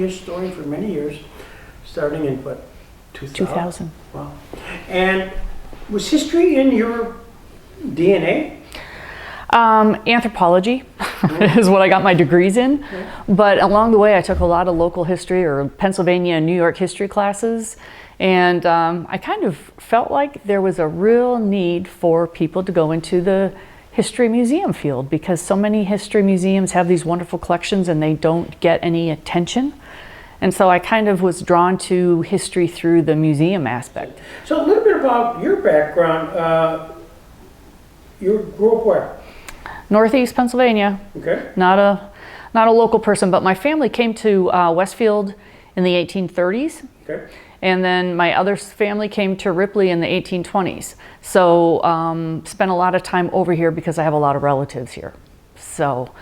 historian for many years, starting in what, 2000? 2000. Wow. And was history in your DNA? Anthropology is what I got my degrees in, but along the way I took a lot of local history or Pennsylvania and New York history classes, and I kind of felt like there was a real need for people to go into the history museum field because so many history museums have these wonderful collections and they don't get any attention. And so I kind of was drawn to history through the museum aspect. So a little bit about your background. You grew up where? Northeast Pennsylvania. Okay. Not a local person, but my family came to Westfield in the 1830s. Okay. And then my other family came to Ripley in the 1820s. So spent a lot of time over here because I have a lot of relatives here. So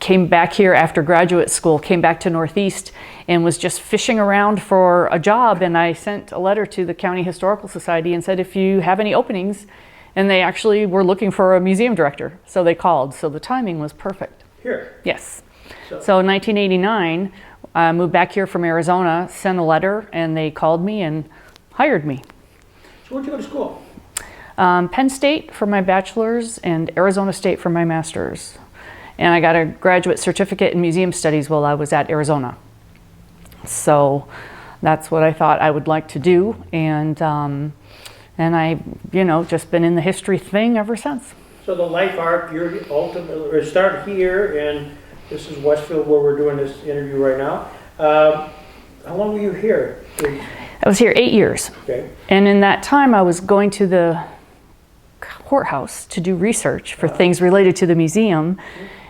came back here after graduate school, came back to Northeast and was just fishing around for a job. And I sent a letter to the County Historical Society and said, if you have any openings, and they actually were looking for a museum director. So they called. So the timing was perfect. Here? Yes. So in 1989, I moved back here from Arizona, sent a letter, and they called me and hired me. So where'd you go to school? Penn State for my bachelor's and Arizona State for my master's. And I got a graduate certificate in museum studies while I was at Arizona. So that's what I thought I would like to do. And I, just been in the history thing ever since. So the life arc, you're ultimately, start here, and this is Westfield where we're doing this interview right now. How long were you here? I was here 8 years. Okay. And in that time I was going to the courthouse to do research for things related to the museum.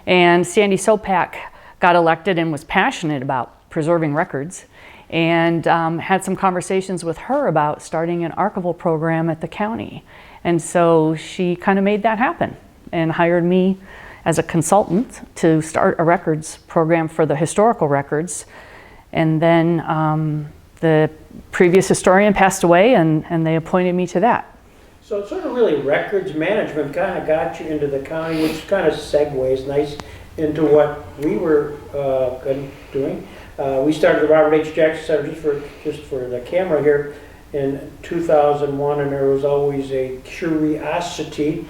And Sandy Sopak got elected and was passionate about preserving records. And had some conversations with her about starting an archival program at the county. And so she kind of made that happen and hired me as a consultant to start a records program for the historical records. And then the previous historian passed away and they appointed me to that. So it's sort of really records management kind of got you into the county, which kind of segues nice into what we were doing. We started the Robert H. Jackson Center, just for the camera here, in 2001, and there was always a curiosity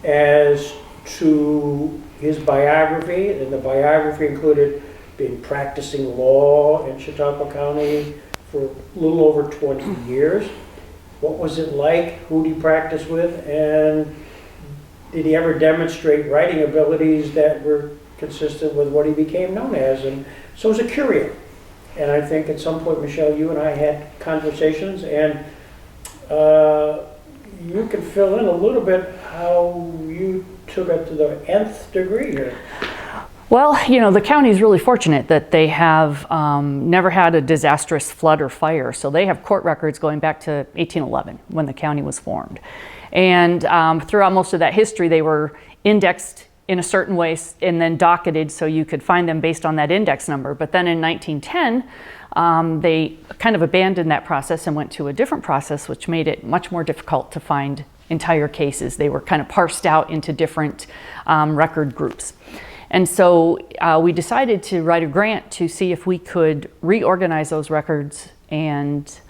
as to his biography, and the biography included being practicing law in Chautauqua County for a little over 20 years. What was it like? Who did he practice with? And did he ever demonstrate writing abilities that were consistent with what he became known as? And so it was a curio. And I think at some point, Michelle, you and I had conversations, and you can fill in a little bit how you took it to the nth degree here. Well, the county is really fortunate that they have never had a disastrous flood or fire. So they have court records going back to 1811 when the county was formed. And throughout most of that history, they were indexed in a certain way and then docketed so you could find them based on that index number. But then in 1910, they kind of abandoned that process and went to a different process, which made it much more difficult to find entire cases. They were kind of parsed out into different record groups. And so we decided to write a grant to see if we could reorganize those records and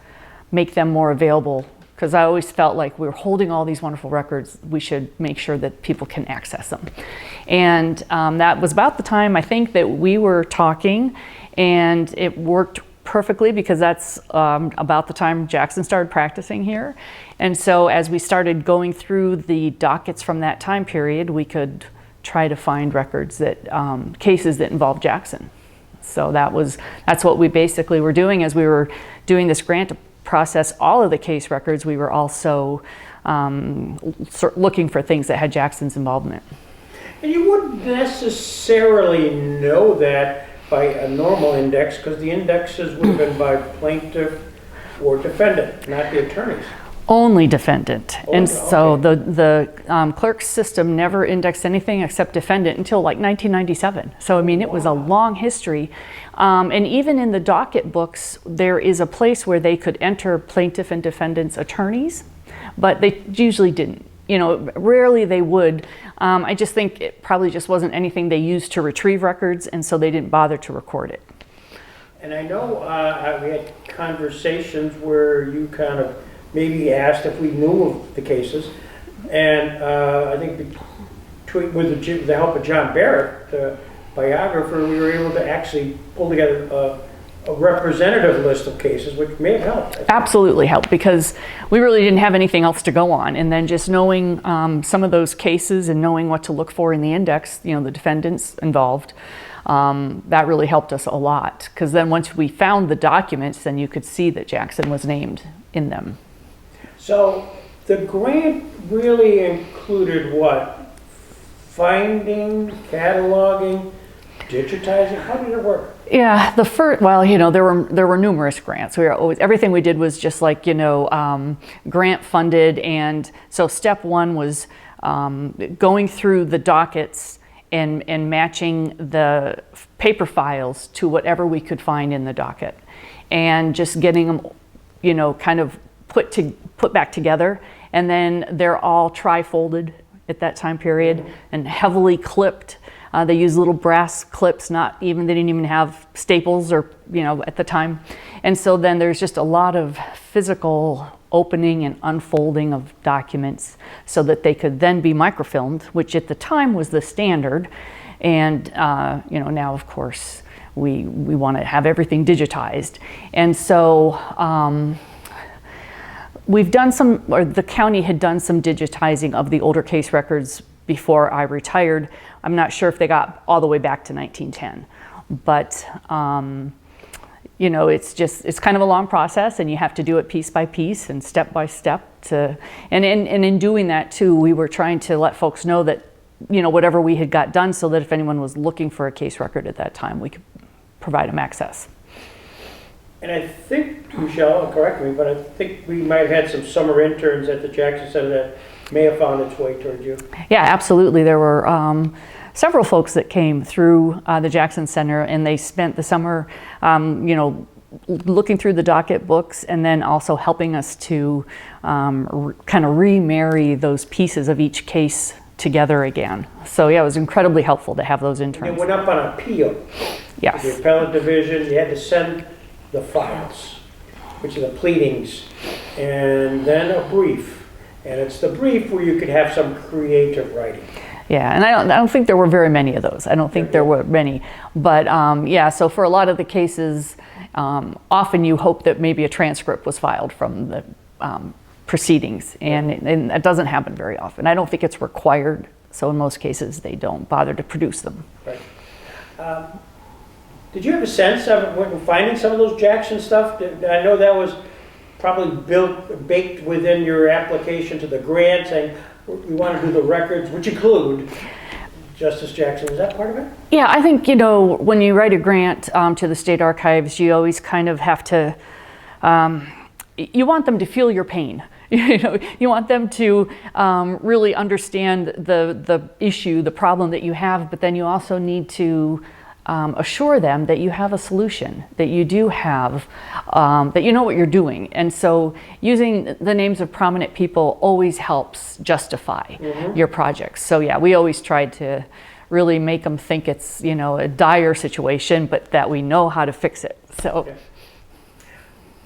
make them more available, because I always felt like we were holding all these wonderful records. We should make sure that people can access them. And that was about the time, I think, that we were talking, and it worked perfectly because that's about the time Jackson started practicing here. And so as we started going through the dockets from that time period, we could try to find records that, cases that involved Jackson. So that's what we basically were doing as we were doing this grant to process all of the case records. We were also looking for things that had Jackson's involvement. And you wouldn't necessarily know that by a normal index, because the indexes would have been by plaintiff or defendant, not the attorneys. Only defendant. Oh, and okay. So the clerk's system never indexed anything except defendant until like 1997. So I mean, it was a long history. And even in the docket books, there is a place where they could enter plaintiff and defendant's attorneys, but they usually didn't. rarely they would. I just think it probably just wasn't anything they used to retrieve records, and so they didn't bother to record it. And I know we had conversations where you kind of maybe asked if we knew of the cases, and I think with the help of John Barrett, the biographer, we were able to actually pull together a representative list of cases, which may have helped. Absolutely helped, because we really didn't have anything else to go on. And then just knowing some of those cases and knowing what to look for in the index, the defendants involved, that really helped us a lot. Because then once we found the documents, then you could see that Jackson was named in them. So the grant really included what? Finding, cataloging, digitizing? How did it work? Yeah, there were numerous grants. Everything we did was just like, grant funded. And so step one was going through the dockets and matching the paper files to whatever we could find in the docket, and just getting them, kind of put back together. And then they're all tri-folded at that time period and heavily clipped. They used little brass clips, they didn't even have staples or, at the time. And so then there's just a lot of physical opening and unfolding of documents so that they could then be microfilmed, which at the time was the standard. And, now of course we want to have everything digitized. And so the county had done some digitizing of the older case records before I retired. I'm not sure if they got all the way back to 1910, but it's kind of a long process, and you have to do it piece by piece and step by step. And in doing that too, we were trying to let folks know that whatever we had got done, so that if anyone was looking for a case record at that time, we could provide them access. And I think, Michelle, correct me, but I think we might have had some summer interns at the Jackson Center that may have found its way towards you. Yeah, absolutely. There were several folks that came through the Jackson Center, and they spent the summer, looking through the docket books, and then also helping us to kind of remarry those pieces of each case together again. So yeah, it was incredibly helpful to have those interns. It went up on appeal. Yes. The appellate division, you had to send the files, which are the pleadings, and then a brief. And it's the brief where you could have some creative writing. Yeah, and I don't think there were very many of those. I don't think there were many. But so for a lot of the cases, often you hope that maybe a transcript was filed from the proceedings, and it doesn't happen very often. I don't think it's required, so in most cases they don't bother to produce them. Right. Did you have a sense of when finding some of those Jackson stuff? I know that was probably baked within your application to the grant, saying we want to do the records, which include Justice Jackson. Is that part of it? Yeah, I think, when you write a grant to the state archives, you always kind of have to, you want them to feel your pain. You want them to really understand the issue, the problem that you have, but then you also need to assure them that you have a solution, that you do have, that you know what you're doing. And so using the names of prominent people always helps justify your projects. So yeah, we always tried to really make them think it's, a dire situation, but that we know how to fix it. So. Okay.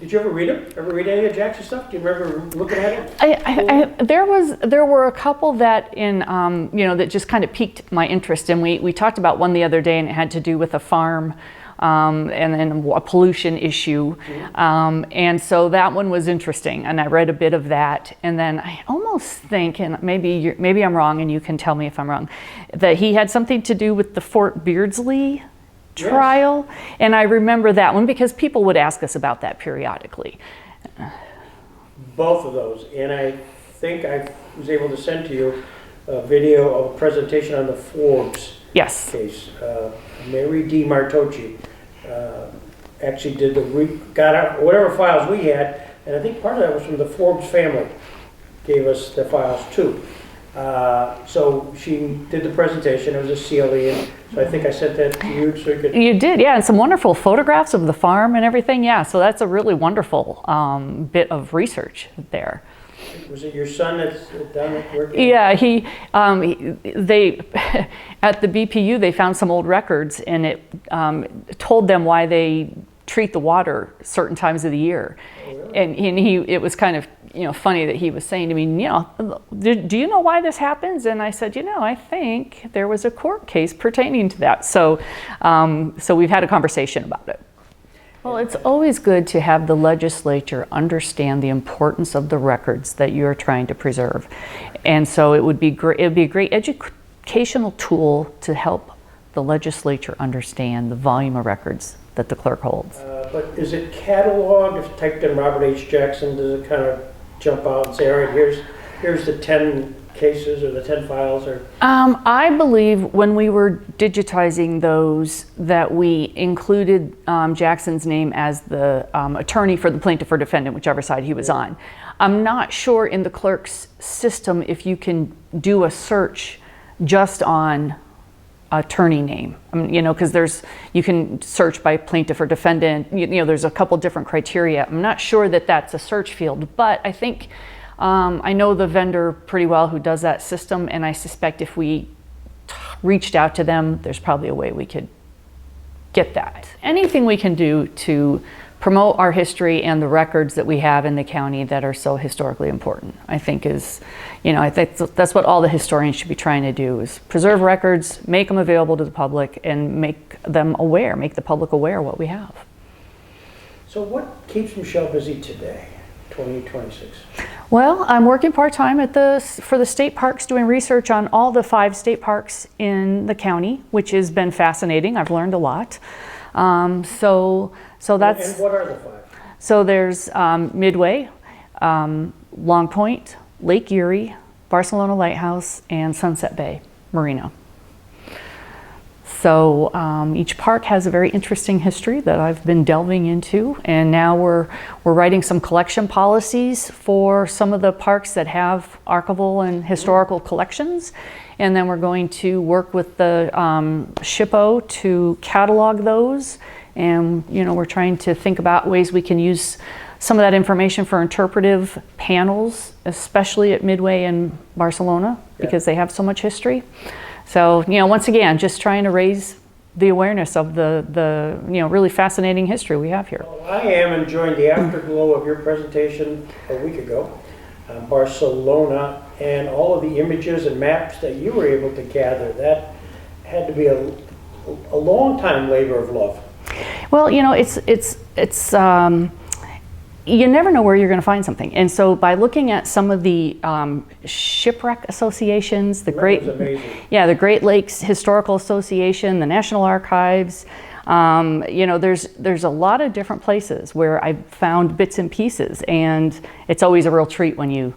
Did you ever read it? Ever read any of Jackson's stuff? Do you remember looking at it? There were a couple that that just kind of piqued my interest, and we talked about one the other day, and it had to do with a farm, and then a pollution issue, and so that one was interesting, and I read a bit of that, and then I almost think, and maybe I'm wrong, and you can tell me if I'm wrong, that he had something to do with the Fort Beardsley trial. Yes. And I remember that one because people would ask us about that periodically. Both of those, and I think I was able to send to you a video of a presentation on the Forbes case. Mary D. Martocci actually got out whatever files we had, and I think part of that was from the Forbes family gave us the files too. So she did the presentation. It was a CLE, and so I think I sent that to you so you could... You did, yeah, and some wonderful photographs of the farm and everything, yeah, so that's a really wonderful bit of research there. Was it your son that's done it working? Yeah, they, at the BPU, they found some old records, and it told them why they treat the water certain times of the year. Oh, really? And it was kind of, funny that he was saying to me, do you know why this happens? And I said, I think there was a court case pertaining to that. So we've had a conversation about it. Well, it's always good to have the legislature understand the importance of the records that you're trying to preserve. And so it would be a great educational tool to help the legislature understand the volume of records that the clerk holds. But is it cataloged? If typed in Robert H. Jackson, does it kind of jump out and say, all right, here's the 10 cases or the 10 files? Or I believe when we were digitizing those that we included Jackson's name as the attorney for the plaintiff or defendant, whichever side he was on. I'm not sure in the clerk's system if you can do a search just on attorney name, because you can search by plaintiff or defendant. There's a couple different criteria. I'm not sure that that's a search field, but I think I know the vendor pretty well who does that system, and I suspect if we reached out to them, there's probably a way we could get that. Anything we can do to promote our history and the records that we have in the county that are so historically important, I think I think that's what all the historians should be trying to do, is preserve records, make them available to the public, and make the public aware of what we have. So what keeps Michelle busy today, 2026? Well, I'm working part-time for the state parks, doing research on all the 5 state parks in the county, which has been fascinating. I've learned a lot. So that's. And what are the 5? So there's Midway, Long Point, Lake Erie, Barcelona Lighthouse, and Sunset Bay Marina. So each park has a very interesting history that I've been delving into, and now we're writing some collection policies for some of the parks that have archival and historical collections, and then we're going to work with the SHPO to catalog those, and we're trying to think about ways we can use some of that information for interpretive panels, especially at Midway and Barcelona, because they have so much history. So, once again, just trying to raise the awareness of the really fascinating history we have here. Well, I am enjoying the afterglow of your presentation a week ago, Barcelona, and all of the images and maps that you were able to gather. That had to be a long time labor of love. Well, it's you never know where you're going to find something, and so by looking at some of the shipwreck associations, the Great Lakes Historical Association, the National Archives, there's a lot of different places where I've found bits and pieces, and it's always a real treat when you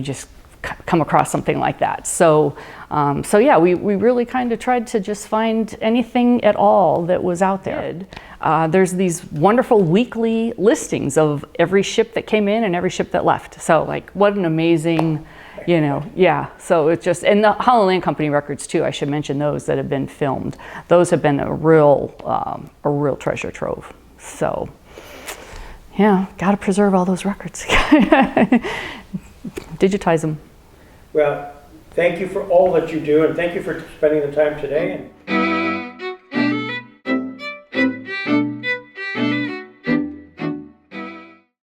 just come across something like that. So yeah, we really kind of tried to just find anything at all that was out there. There's these wonderful weekly listings of every ship that came in and every ship that left. So what an amazing, yeah. So it's just, and the Holland Land Company records too, I should mention those that have been filmed. Those have been a real treasure trove. So yeah, got to preserve all those records. Digitize them. Well, thank you for all that you do, and thank you for spending the time today. And